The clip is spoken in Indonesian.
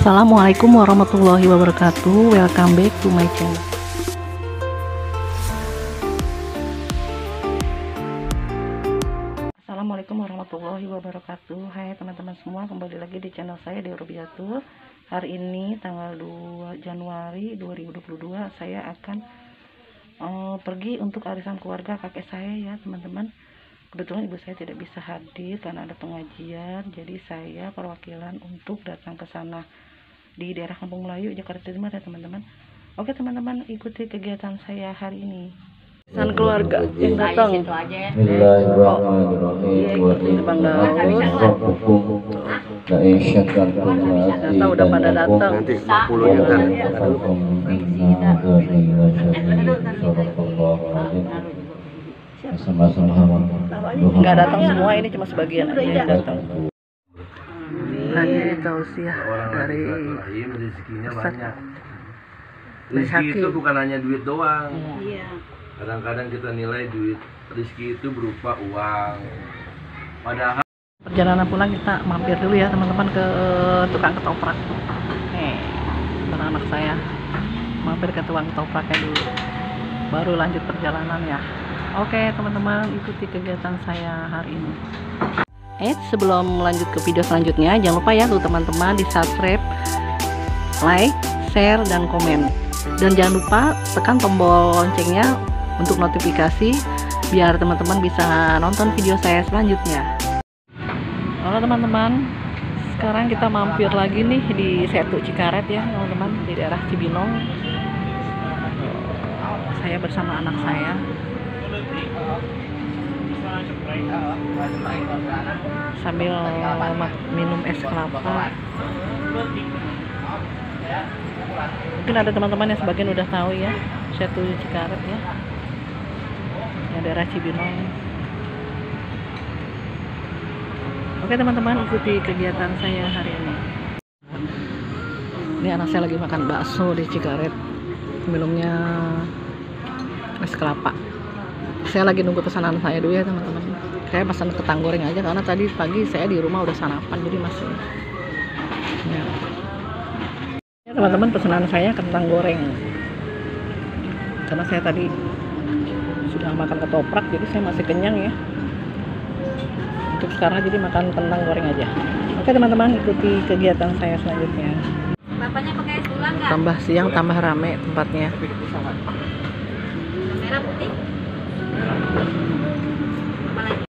Assalamualaikum warahmatullahi wabarakatuh. Welcome back to my channel. Assalamualaikum warahmatullahi wabarakatuh. Hai teman-teman semua, kembali lagi di channel saya Dewi Rubiatul. Hari ini tanggal 2 Januari 2022 saya akan pergi untuk arisan keluarga kakek saya ya teman-teman. Kebetulan ibu saya tidak bisa hadir karena ada pengajian, jadi saya perwakilan untuk datang ke sana di daerah Kampung Melayu, Jakarta Timur ya teman-teman. Oke teman-teman, ikuti kegiatan saya hari ini. Arisan keluarga yang datang. Ini Bang Daud. Data udah pada datang. Nanti 40 juta. Nggak datang semua, ini cuma sebagian aja yang datang. Lagi tausiah dari Ustaz. Rezeki itu bukan hanya duit doang. Kadang-kadang kita nilai duit rezeki itu berupa uang. Padahal Perjalanan pulang kita mampir dulu ya teman-teman ke tukang ketoprak. Nih, anak saya mampir ke tukang ketopraknya dulu, baru lanjut perjalanan ya. Oke teman-teman, ikuti kegiatan saya hari ini. Sebelum lanjut ke video selanjutnya, jangan lupa ya tuh teman-teman di subscribe, like, share, dan komen. Dan jangan lupa tekan tombol loncengnya untuk notifikasi biar teman-teman bisa nonton video saya selanjutnya. Halo teman-teman, sekarang kita mampir lagi nih di Setu Cikaret ya teman-teman, di daerah Cibinong. Saya bersama anak saya sambil minum es kelapa. Mungkin ada teman-teman yang sebagian udah tahu ya Setu Cikaret ya, yang daerah Cibinong. Oke teman-teman, ikuti kegiatan saya hari ini. Ini anak saya lagi makan bakso di Cikaret, minumnya es kelapa. Saya lagi nunggu pesanan saya dulu ya teman-teman. Saya pesan kentang goreng aja karena tadi pagi saya di rumah udah sarapan, jadi masih ya. Teman-teman, pesanan saya kentang goreng karena saya tadi sudah makan ketoprak, jadi saya masih kenyang ya. Untuk sekarang jadi makan kentang goreng aja. Oke teman-teman, ikuti kegiatan saya selanjutnya. Bapaknya pakai es gula nggak? Tambah siang tambah rame tempatnya. Merah putih. Apa lagi?